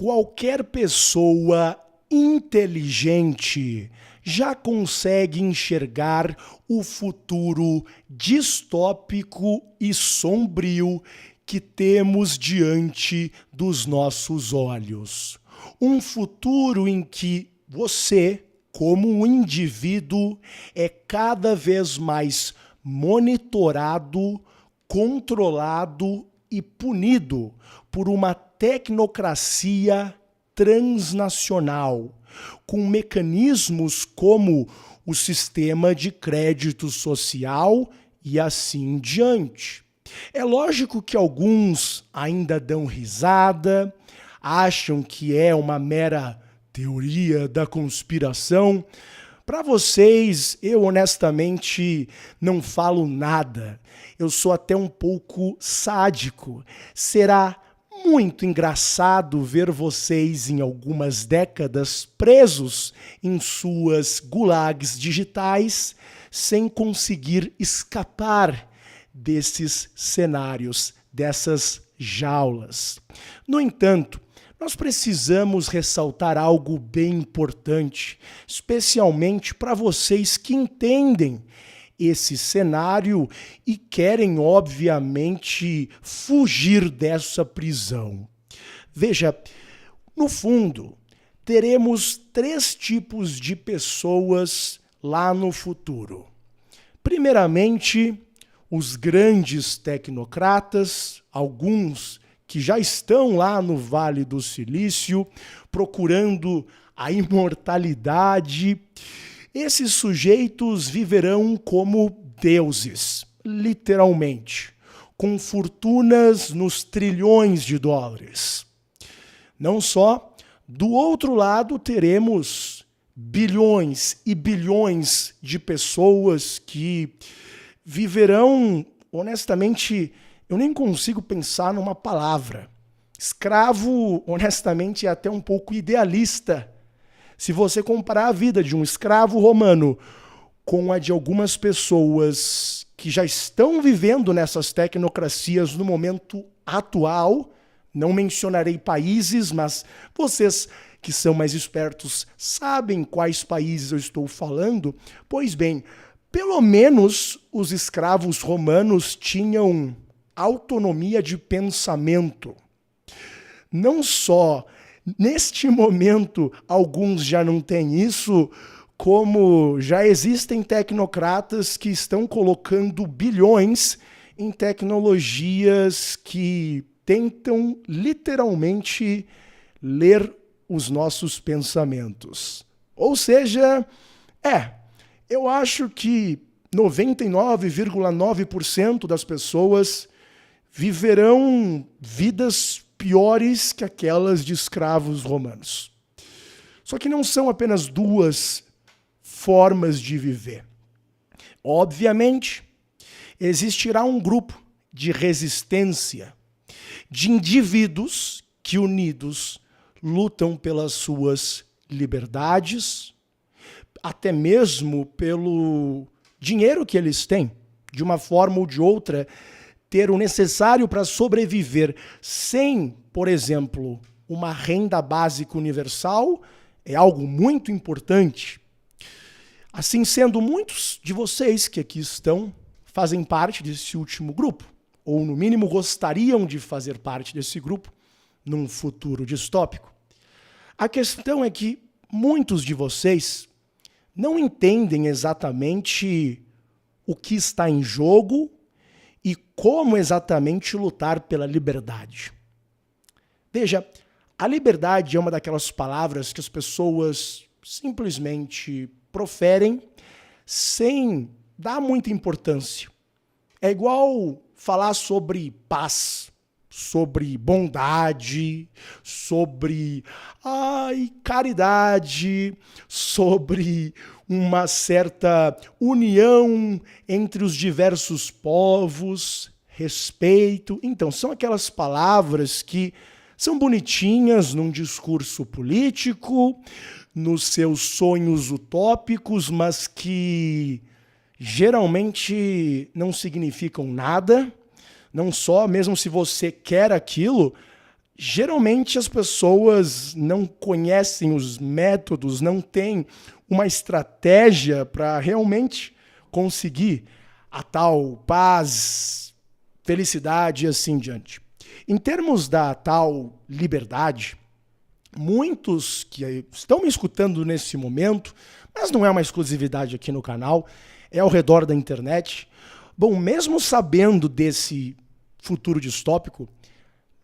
Qualquer pessoa inteligente já consegue enxergar o futuro distópico e sombrio que temos diante dos nossos olhos. Um futuro em que você, como um indivíduo, é cada vez mais monitorado, controlado e punido por uma tecnocracia transnacional, com mecanismos como o sistema de crédito social e assim diante. É lógico que alguns ainda dão risada, acham que é uma mera teoria da conspiração. Para vocês, eu honestamente não falo nada. Eu sou até um pouco sádico. Será muito engraçado ver vocês em algumas décadas presos em suas gulags digitais sem conseguir escapar desses cenários, dessas jaulas. No entanto, nós precisamos ressaltar algo bem importante, especialmente para vocês que entendem esse cenário e querem, obviamente, fugir dessa prisão. Veja, no fundo, teremos 3 tipos de pessoas lá no futuro. Primeiramente, os grandes tecnocratas, alguns que já estão lá no Vale do Silício, procurando a imortalidade. Esses sujeitos viverão como deuses, literalmente, com fortunas nos trilhões de dólares. Não só, do outro lado teremos bilhões e bilhões de pessoas que viverão, honestamente, eu nem consigo pensar numa palavra. Escravo, honestamente, é até um pouco idealista. Se você comparar a vida de um escravo romano com a de algumas pessoas que já estão vivendo nessas tecnocracias no momento atual, não mencionarei países, mas vocês que são mais espertos sabem quais países eu estou falando. Pois bem, pelo menos os escravos romanos tinham autonomia de pensamento. Não só neste momento alguns já não têm isso, como já existem tecnocratas que estão colocando bilhões em tecnologias que tentam literalmente ler os nossos pensamentos. Ou seja, eu acho que 99,9% das pessoas viverão vidas piores que aquelas de escravos romanos. Só que não são apenas 2 formas de viver. Obviamente, existirá um grupo de resistência de indivíduos que, unidos, lutam pelas suas liberdades, até mesmo pelo dinheiro que eles têm, de uma forma ou de outra, ter o necessário para sobreviver sem, por exemplo, uma renda básica universal, é algo muito importante. Assim sendo, muitos de vocês que aqui estão fazem parte desse último grupo, ou no mínimo gostariam de fazer parte desse grupo num futuro distópico. A questão é que muitos de vocês não entendem exatamente o que está em jogo e como exatamente lutar pela liberdade. Veja, a liberdade é uma daquelas palavras que as pessoas simplesmente proferem sem dar muita importância. É igual falar sobre paz, sobre bondade, sobre caridade, sobre uma certa união entre os diversos povos, respeito. Então, são aquelas palavras que são bonitinhas num discurso político, nos seus sonhos utópicos, mas que geralmente não significam nada. Não só, mesmo se você quer aquilo, geralmente as pessoas não conhecem os métodos, não têm uma estratégia para realmente conseguir a tal paz, felicidade e assim diante. Em termos da tal liberdade, muitos que estão me escutando nesse momento, mas não é uma exclusividade aqui no canal, é ao redor da internet. Bom, mesmo sabendo desse futuro distópico,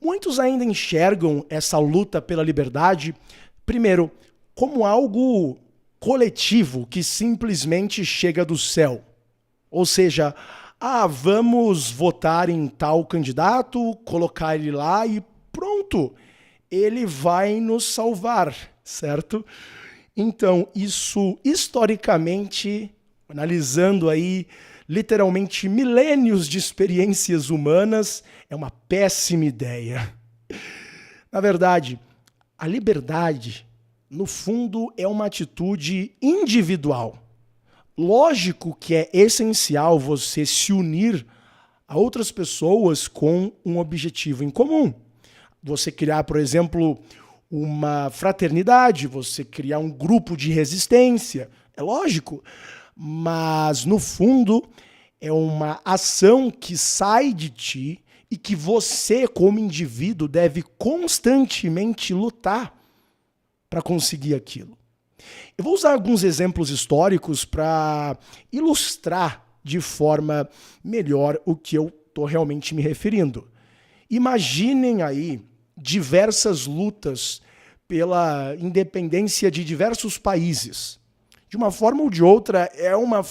muitos ainda enxergam essa luta pela liberdade, primeiro, como algo coletivo que simplesmente chega do céu. Ou seja, vamos votar em tal candidato, colocar ele lá e pronto, ele vai nos salvar, certo? Então, isso historicamente, analisando aí literalmente milênios de experiências humanas, é uma péssima ideia. Na verdade, a liberdade, no fundo, é uma atitude individual. Lógico que é essencial você se unir a outras pessoas com um objetivo em comum. Você criar, por exemplo, uma fraternidade, você criar um grupo de resistência, é lógico, mas no fundo é uma ação que sai de ti e que você, como indivíduo, deve constantemente lutar para conseguir aquilo. Eu vou usar alguns exemplos históricos para ilustrar de forma melhor o que eu estou realmente me referindo. Imaginem aí diversas lutas pela independência de diversos países. De uma forma ou de outra, é uma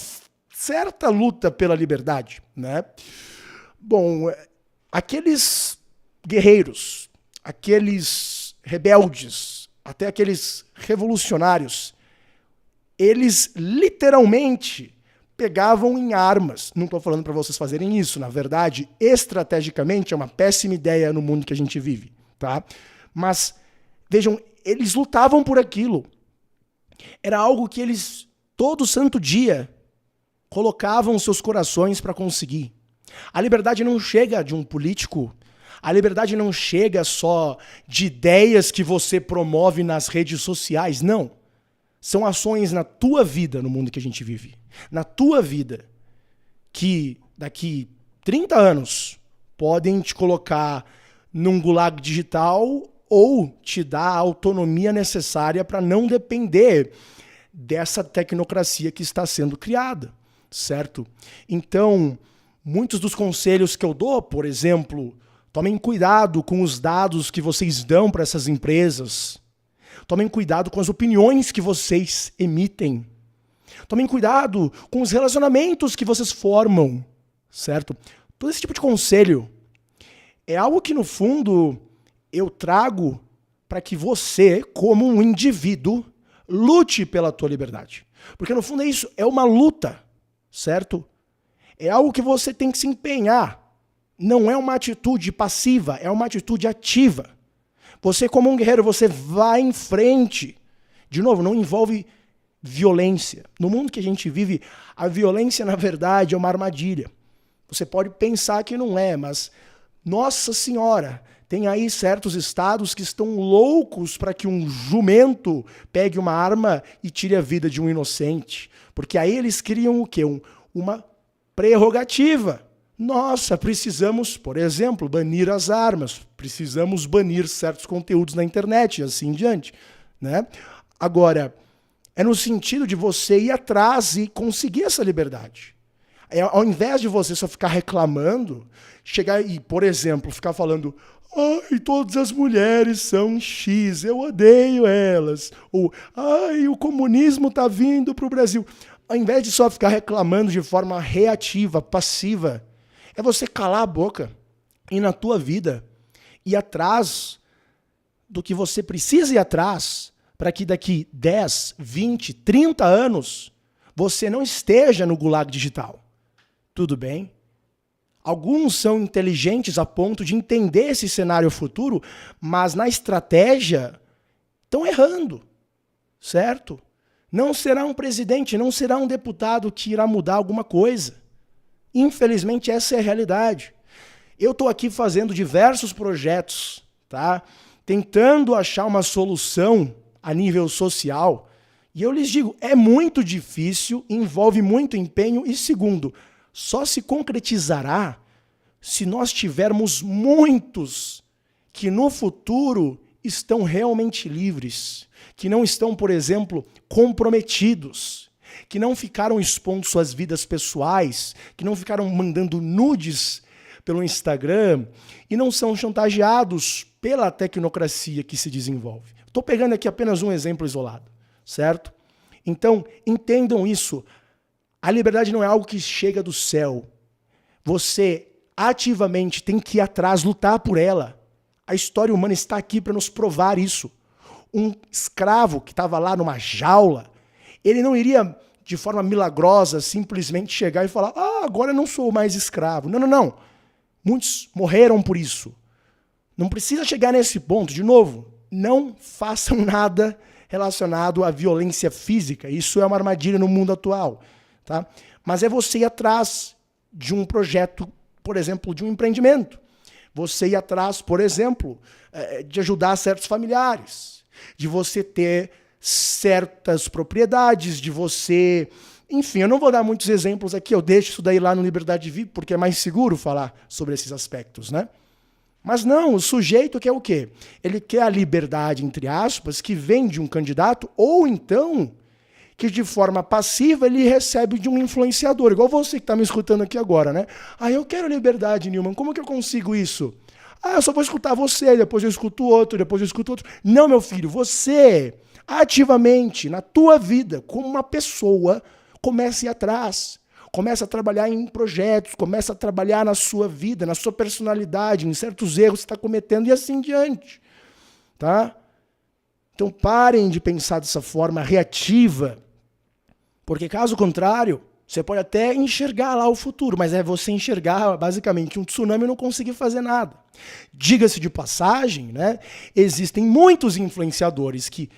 certa luta pela liberdade, né? Bom, aqueles guerreiros, aqueles rebeldes, até aqueles revolucionários, eles literalmente pegavam em armas. Não estou falando para vocês fazerem isso, na verdade, estrategicamente é uma péssima ideia no mundo que a gente vive, tá? Mas, vejam, eles lutavam por aquilo. Era algo que eles, todo santo dia, colocavam seus corações para conseguir. A liberdade não chega de um político, a liberdade não chega só de ideias que você promove nas redes sociais, não. São ações na tua vida, no mundo que a gente vive. Na tua vida, que daqui 30 anos podem te colocar num gulag digital ou te dar a autonomia necessária para não depender dessa tecnocracia que está sendo criada, certo? Então, muitos dos conselhos que eu dou, por exemplo, tomem cuidado com os dados que vocês dão para essas empresas. Tomem cuidado com as opiniões que vocês emitem. Tomem cuidado com os relacionamentos que vocês formam, certo? Todo esse tipo de conselho é algo que, no fundo, eu trago para que você, como um indivíduo, lute pela tua liberdade. Porque, no fundo, é isso, é uma luta, certo? É algo que você tem que se empenhar. Não é uma atitude passiva, é uma atitude ativa. Você, como um guerreiro, você vai em frente. De novo, não envolve violência. No mundo que a gente vive, a violência, na verdade, é uma armadilha. Você pode pensar que não é, mas, nossa senhora, tem aí certos estados que estão loucos para que um jumento pegue uma arma e tire a vida de um inocente. Porque aí eles criam o quê? Uma prerrogativa. Nossa, precisamos, por exemplo, banir as armas, precisamos banir certos conteúdos na internet e assim em diante, né? Agora, é no sentido de você ir atrás e conseguir essa liberdade. Ao invés de você só ficar reclamando, chegar e, por exemplo, ficar falando: ai, todas as mulheres são X, eu odeio elas. Ou, ai, o comunismo está vindo para o Brasil. Ao invés de só ficar reclamando de forma reativa, passiva, é você calar a boca e na tua vida ir atrás do que você precisa ir atrás para que daqui 10, 20, 30 anos você não esteja no gulag digital. Tudo bem? Alguns são inteligentes a ponto de entender esse cenário futuro, mas na estratégia estão errando, certo? Não será um presidente, não será um deputado que irá mudar alguma coisa. Infelizmente, essa é a realidade. Eu estou aqui fazendo diversos projetos tá? Tentando achar uma solução a nível social. E eu lhes digo, é muito difícil, envolve muito empenho e, segundo, só se concretizará se nós tivermos muitos que no futuro estão realmente livres, que não estão, por exemplo, comprometidos, que não ficaram expondo suas vidas pessoais, que não ficaram mandando nudes pelo Instagram e não são chantageados pela tecnocracia que se desenvolve. Estou pegando aqui apenas um exemplo isolado, certo? Então, entendam isso. A liberdade não é algo que chega do céu. Você ativamente tem que ir atrás, lutar por ela. A história humana está aqui para nos provar isso. Um escravo que estava lá numa jaula, ele não iria, de forma milagrosa, simplesmente chegar e falar: agora eu não sou mais escravo. Não, não, não. Muitos morreram por isso. Não precisa chegar nesse ponto. De novo, não façam nada relacionado à violência física. Isso é uma armadilha no mundo atual. Tá? Mas é você ir atrás de um projeto, por exemplo, de um empreendimento. Você ir atrás, por exemplo, de ajudar certos familiares, de você ter certas propriedades, de você... Enfim, eu não vou dar muitos exemplos aqui, eu deixo isso daí lá no Liberdade VIP, porque é mais seguro falar sobre esses aspectos, né? Mas não, o sujeito quer o quê? Ele quer a liberdade, entre aspas, que vem de um candidato, ou então que de forma passiva ele recebe de um influenciador, igual você que está me escutando aqui agora, né? Eu quero liberdade, Newman, como que eu consigo isso? Eu só vou escutar você, depois eu escuto outro, depois eu escuto outro. Não, meu filho, você, ativamente, na tua vida, como uma pessoa, comece a ir atrás. Começa a trabalhar em projetos, começa a trabalhar na sua vida, na sua personalidade, em certos erros que você está cometendo e assim diante. Tá? Então parem de pensar dessa forma reativa, porque caso contrário, você pode até enxergar lá o futuro, mas é você enxergar basicamente um tsunami e não conseguir fazer nada. Diga-se de passagem, né? Existem muitos influenciadores que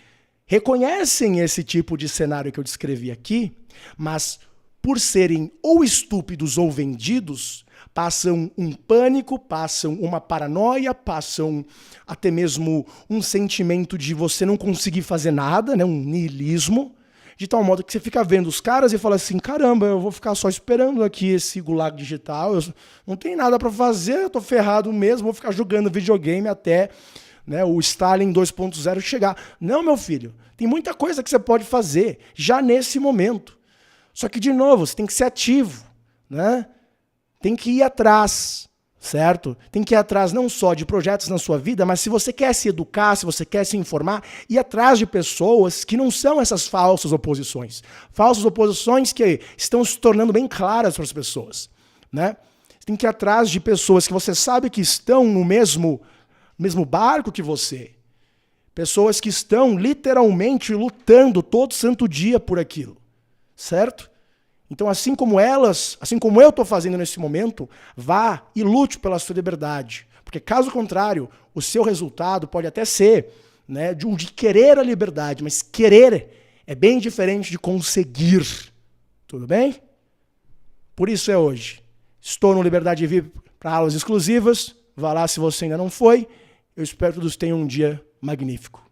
reconhecem esse tipo de cenário que eu descrevi aqui, mas por serem ou estúpidos ou vendidos, passam um pânico, passam uma paranoia, passam até mesmo um sentimento de você não conseguir fazer nada, né? Um niilismo, de tal modo que você fica vendo os caras e fala assim, caramba, eu vou ficar só esperando aqui esse gulag digital, eu não tenho nada para fazer, eu tô ferrado mesmo, vou ficar jogando videogame até, né, o Stalin 2.0 chegar. Não, meu filho, tem muita coisa que você pode fazer já nesse momento. Só que, de novo, você tem que ser ativo, né? Tem que ir atrás, certo? Tem que ir atrás não só de projetos na sua vida, mas se você quer se educar, se você quer se informar, ir atrás de pessoas que não são essas falsas oposições. Falsas oposições que estão se tornando bem claras para as pessoas, né? Você tem que ir atrás de pessoas que você sabe que estão no mesmo barco que você. Pessoas que estão literalmente lutando todo santo dia por aquilo. Certo? Então, assim como elas, assim como eu estou fazendo nesse momento, vá e lute pela sua liberdade. Porque, caso contrário, o seu resultado pode até ser, né, de querer a liberdade, mas querer é bem diferente de conseguir. Tudo bem? Por isso é hoje. Estou no Liberdade VIP para aulas exclusivas. Vá lá se você ainda não foi. Eu espero que todos tenham um dia magnífico.